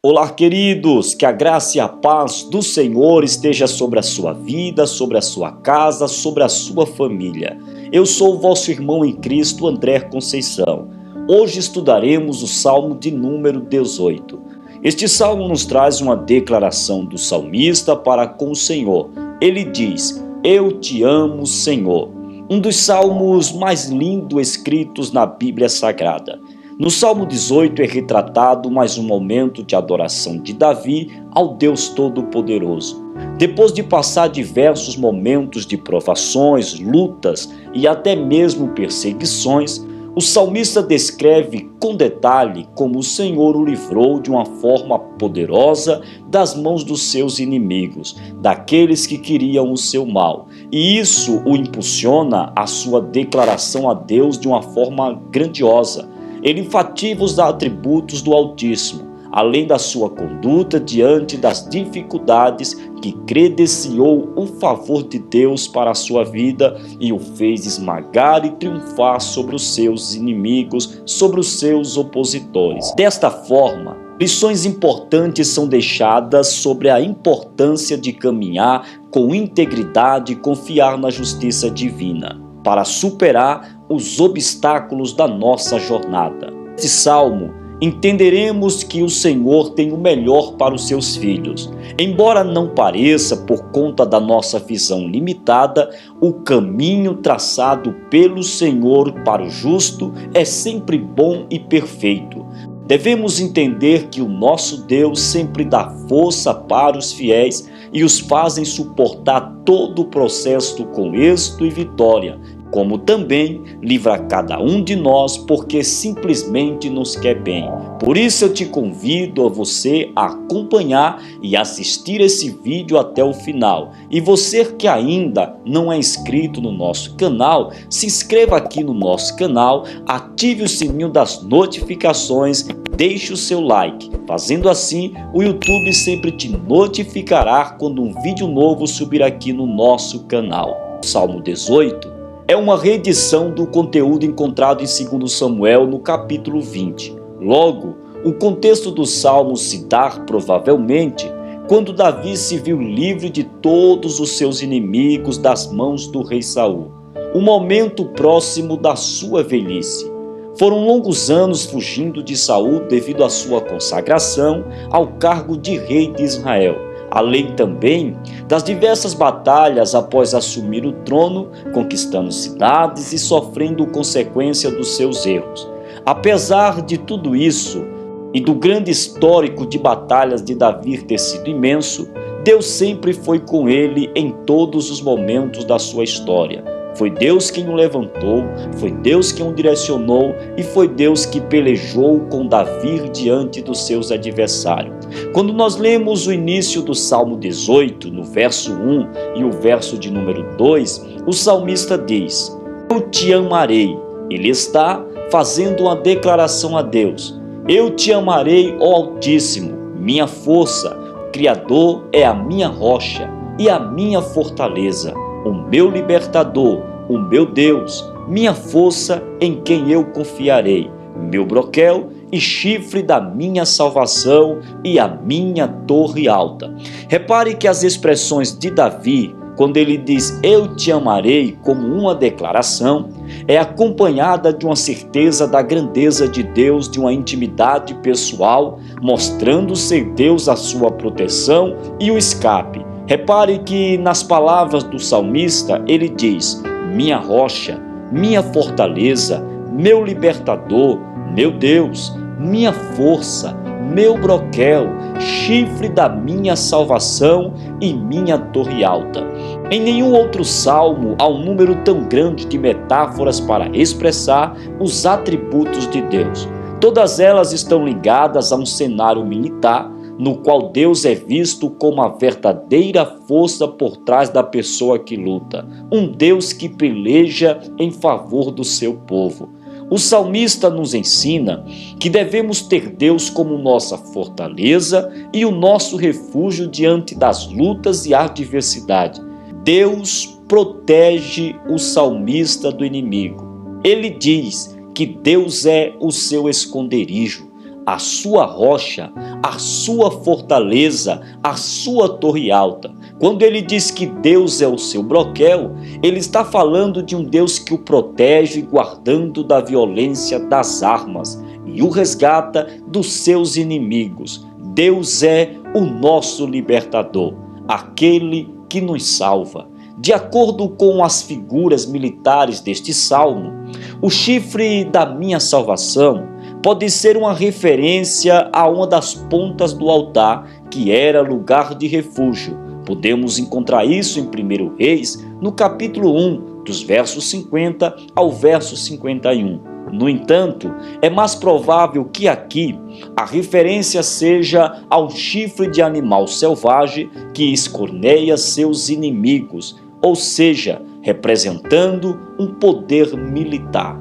Olá, queridos, que a graça e a paz do Senhor esteja sobre a sua vida, sobre a sua casa, sobre a sua família. Eu sou o vosso irmão em Cristo, André Conceição. Hoje estudaremos o Salmo de número 18. Este salmo nos traz uma declaração do salmista para com o Senhor. Ele diz: Eu te amo, Senhor. Um dos salmos mais lindos escritos na Bíblia Sagrada. No Salmo 18 é retratado mais um momento de adoração de Davi ao Deus Todo-Poderoso. Depois de passar diversos momentos de provações, lutas e até mesmo perseguições, o salmista descreve com detalhe como o Senhor o livrou de uma forma poderosa das mãos dos seus inimigos, daqueles que queriam o seu mal. E isso o impulsiona à sua declaração a Deus de uma forma grandiosa. Ele enfatiza os atributos do Altíssimo, além da sua conduta diante das dificuldades que credenciou o favor de Deus para a sua vida e o fez esmagar e triunfar sobre os seus inimigos, sobre os seus opositores. Desta forma, lições importantes são deixadas sobre a importância de caminhar com integridade e confiar na justiça divina, para superar os obstáculos da nossa jornada. Neste salmo, entenderemos que o Senhor tem o melhor para os seus filhos. Embora não pareça por conta da nossa visão limitada, o caminho traçado pelo Senhor para o justo é sempre bom e perfeito. Devemos entender que o nosso Deus sempre dá força para os fiéis e os fazem suportar todo o processo com êxito e vitória, como também livra cada um de nós porque simplesmente nos quer bem. Por isso eu te convido a você a acompanhar e assistir esse vídeo até o final. E você que ainda não é inscrito no nosso canal, se inscreva aqui no nosso canal, ative o sininho das notificações, deixe o seu like. Fazendo assim, o YouTube sempre te notificará quando um vídeo novo subir aqui no nosso canal. Salmo 18 é uma reedição do conteúdo encontrado em 2 Samuel, no capítulo 20. Logo, o contexto do Salmo se dá, provavelmente, quando Davi se viu livre de todos os seus inimigos das mãos do rei Saul, um momento próximo da sua velhice. Foram longos anos fugindo de Saul devido à sua consagração ao cargo de rei de Israel. Além também das diversas batalhas após assumir o trono, conquistando cidades e sofrendo consequência dos seus erros. Apesar de tudo isso e do grande histórico de batalhas de Davi ter sido imenso, Deus sempre foi com ele em todos os momentos da sua história. Foi Deus quem o levantou, foi Deus quem o direcionou e foi Deus que pelejou com Davi diante dos seus adversários. Quando nós lemos o início do Salmo 18, no verso 1 e o verso de número 2, o salmista diz: Eu te amarei. Ele está fazendo uma declaração a Deus. Eu te amarei, ó Altíssimo, minha força, o Criador é a minha rocha e a minha fortaleza, o meu libertador, o meu Deus, minha força em quem eu confiarei, meu broquel e chifre da minha salvação e a minha torre alta. Repare que as expressões de Davi, quando ele diz eu te amarei como uma declaração, é acompanhada de uma certeza da grandeza de Deus, de uma intimidade pessoal, mostrando ser Deus a sua proteção e o escape. Repare que nas palavras do salmista ele diz: minha rocha, minha fortaleza, meu libertador, meu Deus, minha força, meu broquel, chifre da minha salvação e minha torre alta. Em nenhum outro salmo há um número tão grande de metáforas para expressar os atributos de Deus. Todas elas estão ligadas a um cenário militar, no qual Deus é visto como a verdadeira força por trás da pessoa que luta, um Deus que peleja em favor do seu povo. O salmista nos ensina que devemos ter Deus como nossa fortaleza e o nosso refúgio diante das lutas e adversidade. Deus protege o salmista do inimigo. Ele diz que Deus é o seu esconderijo, a sua rocha, a sua fortaleza, a sua torre alta. Quando ele diz que Deus é o seu broquel, ele está falando de um Deus que o protege, guardando da violência das armas e o resgata dos seus inimigos. Deus é o nosso libertador, aquele que nos salva. De acordo com as figuras militares deste salmo, o chifre da minha salvação pode ser uma referência a uma das pontas do altar, que era lugar de refúgio. Podemos encontrar isso em 1 Reis, no capítulo 1, dos versos 50 ao verso 51. No entanto, é mais provável que aqui a referência seja ao chifre de animal selvagem que escorneia seus inimigos, ou seja, representando um poder militar.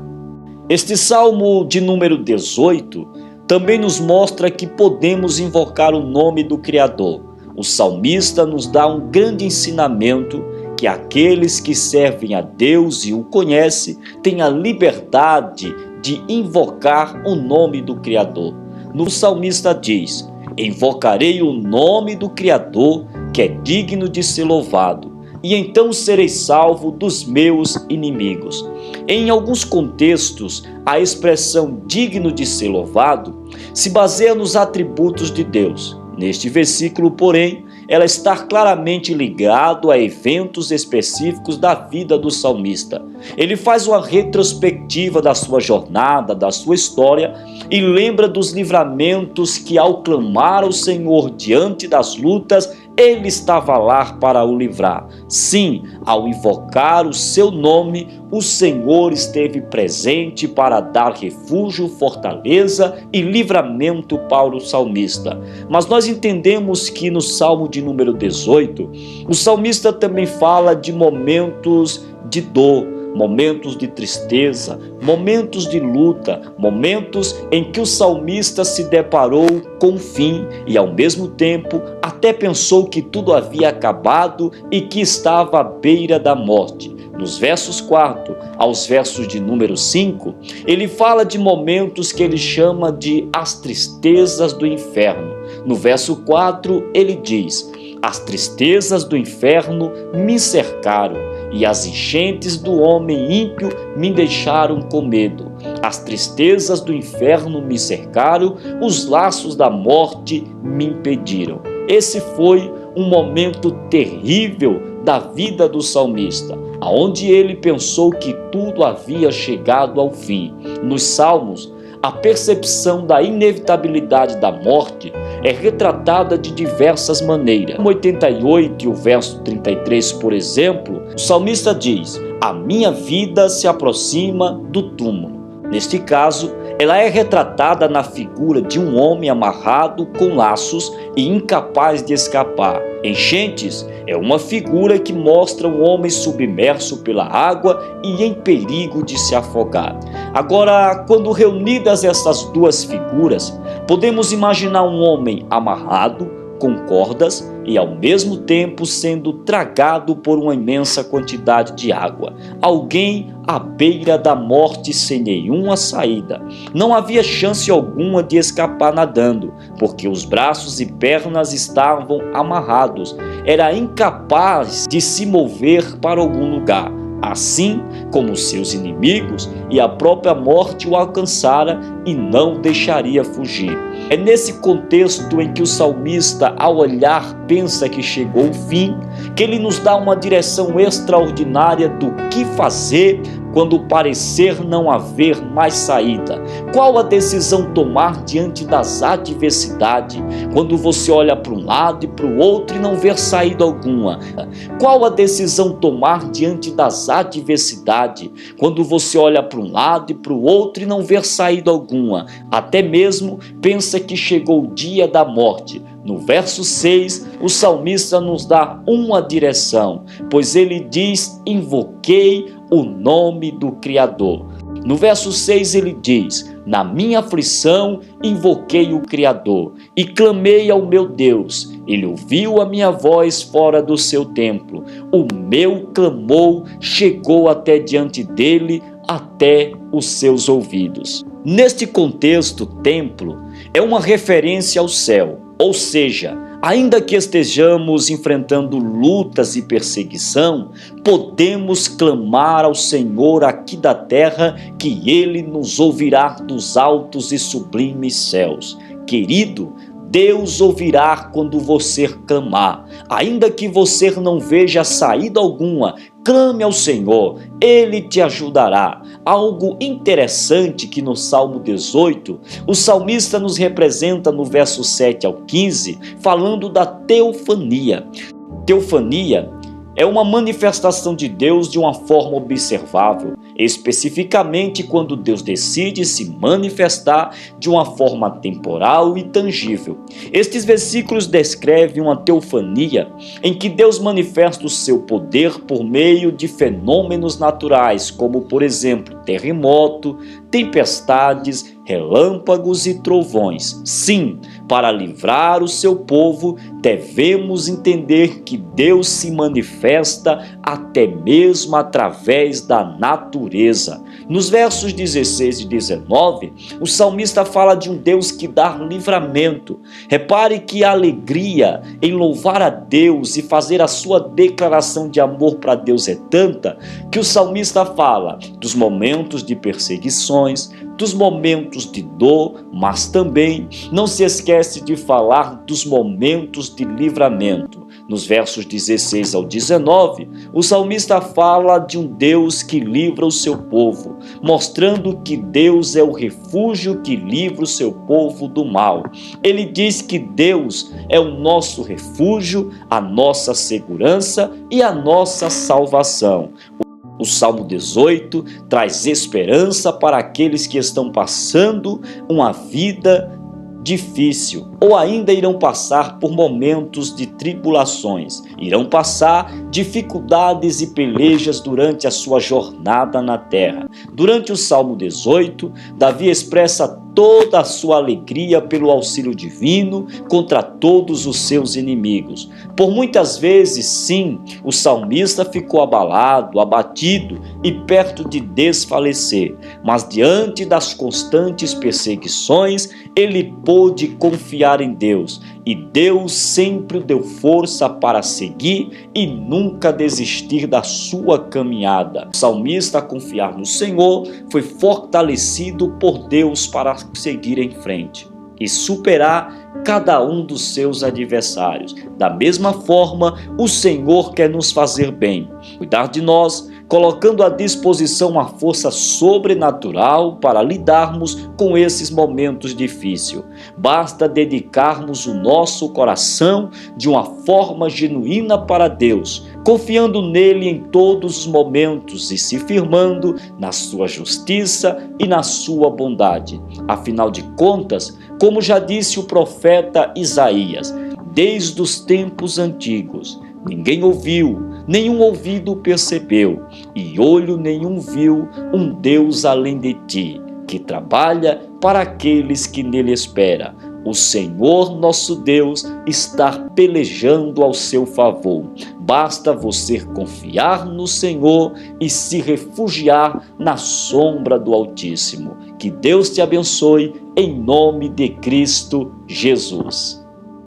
Este salmo de número 18 também nos mostra que podemos invocar o nome do Criador. O salmista nos dá um grande ensinamento que aqueles que servem a Deus e o conhecem têm a liberdade de invocar o nome do Criador. No salmista diz: invocarei o nome do Criador, que é digno de ser louvado, e então serei salvo dos meus inimigos. Em alguns contextos, a expressão digno de ser louvado se baseia nos atributos de Deus. Neste versículo, porém, ela está claramente ligada a eventos específicos da vida do salmista. Ele faz uma retrospectiva da sua jornada, da sua história, e lembra dos livramentos que, ao clamar ao Senhor diante das lutas, ele estava lá para o livrar. Sim, ao invocar o seu nome, o Senhor esteve presente para dar refúgio, fortaleza e livramento para o salmista. Mas nós entendemos que no Salmo de número 18, o salmista também fala de momentos de dor, momentos de tristeza, momentos de luta, momentos em que o salmista se deparou com o fim e, ao mesmo tempo, até pensou que tudo havia acabado e que estava à beira da morte. Nos versos 4 aos versos de número 5, ele fala de momentos que ele chama de as tristezas do inferno. No verso 4, ele diz: as tristezas do inferno me cercaram, e as enchentes do homem ímpio me deixaram com medo. As tristezas do inferno me cercaram, os laços da morte me impediram. Esse foi um momento terrível da vida do salmista, aonde ele pensou que tudo havia chegado ao fim. Nos Salmos, a percepção da inevitabilidade da morte é retratada de diversas maneiras. No 88 e o verso 33, por exemplo, o salmista diz: a minha vida se aproxima do túmulo. Neste caso, ela é retratada na figura de um homem amarrado com laços e incapaz de escapar. Enchentes é uma figura que mostra um homem submerso pela água e em perigo de se afogar. Agora, quando reunidas essas duas figuras, podemos imaginar um homem amarrado com cordas e ao mesmo tempo sendo tragado por uma imensa quantidade de água. Alguém à beira da morte sem nenhuma saída. Não havia chance alguma de escapar nadando, porque os braços e pernas estavam amarrados. Era incapaz de se mover para algum lugar. Assim como seus inimigos, e a própria morte o alcançara e não deixaria fugir. É nesse contexto em que o salmista, ao olhar, pensa que chegou o fim, que ele nos dá uma direção extraordinária do que fazer quando parecer não haver mais saída. Qual a decisão tomar diante das adversidades, quando você olha para um lado e para o outro e não vê saída alguma? Qual a decisão tomar diante das adversidades, quando você olha para um lado e para o outro e não vê saída alguma? Até mesmo pensa que chegou o dia da morte. No verso 6, o salmista nos dá uma direção, pois ele diz: invoquei o nome do Criador. No verso 6 ele diz: na minha aflição invoquei o Criador e clamei ao meu Deus. Ele ouviu a minha voz fora do seu templo. O meu clamor chegou até diante dele, até os seus ouvidos. Neste contexto, templo é uma referência ao céu, ou seja, ainda que estejamos enfrentando lutas e perseguição, podemos clamar ao Senhor aqui da terra que Ele nos ouvirá dos altos e sublimes céus. Querido, Deus ouvirá quando você clamar. Ainda que você não veja saída alguma, clame ao Senhor, Ele te ajudará. Algo interessante que no Salmo 18, o salmista nos representa no verso 7 ao 15, falando da teofania. Teofania é uma manifestação de Deus de uma forma observável, especificamente quando Deus decide se manifestar de uma forma temporal e tangível. Estes versículos descrevem uma teofania em que Deus manifesta o seu poder por meio de fenômenos naturais, como por exemplo terremoto, tempestades, relâmpagos e trovões. Sim, para livrar o seu povo, devemos entender que Deus se manifesta até mesmo através da natureza. Nos versos 16 e 19, o salmista fala de um Deus que dá livramento. Repare que a alegria em louvar a Deus e fazer a sua declaração de amor para Deus é tanta que o salmista fala dos momentos de perseguições, dos momentos de dor, mas também não se esquece de falar dos momentos de livramento. Nos versos 16 ao 19, o salmista fala de um Deus que livra o seu povo, mostrando que Deus é o refúgio que livra o seu povo do mal. Ele diz que Deus é o nosso refúgio, a nossa segurança e a nossa salvação. O Salmo 18 traz esperança para aqueles que estão passando uma vida difícil ou ainda irão passar por momentos de tribulações, irão passar dificuldades e pelejas durante a sua jornada na terra. Durante o Salmo 18, Davi expressa toda a sua alegria pelo auxílio divino contra todos os seus inimigos. Por muitas vezes, sim, o salmista ficou abalado, abatido e perto de desfalecer, mas diante das constantes perseguições, ele pôde confiar em Deus, e Deus sempre o deu força para seguir e nunca desistir da sua caminhada. O salmista, a confiar no Senhor, foi fortalecido por Deus para seguir em frente e superar cada um dos seus adversários. Da mesma forma, o Senhor quer nos fazer bem, cuidar de nós, colocando à disposição uma força sobrenatural para lidarmos com esses momentos difíceis. Basta dedicarmos o nosso coração de uma forma genuína para Deus, confiando nele em todos os momentos e se firmando na sua justiça e na sua bondade. Afinal de contas, como já disse o profeta Isaías, desde os tempos antigos, ninguém ouviu, nenhum ouvido percebeu, e olho nenhum viu um Deus além de ti, que trabalha para aqueles que nele esperam. O Senhor nosso Deus está pelejando ao seu favor. Basta você confiar no Senhor e se refugiar na sombra do Altíssimo. Que Deus te abençoe em nome de Cristo Jesus.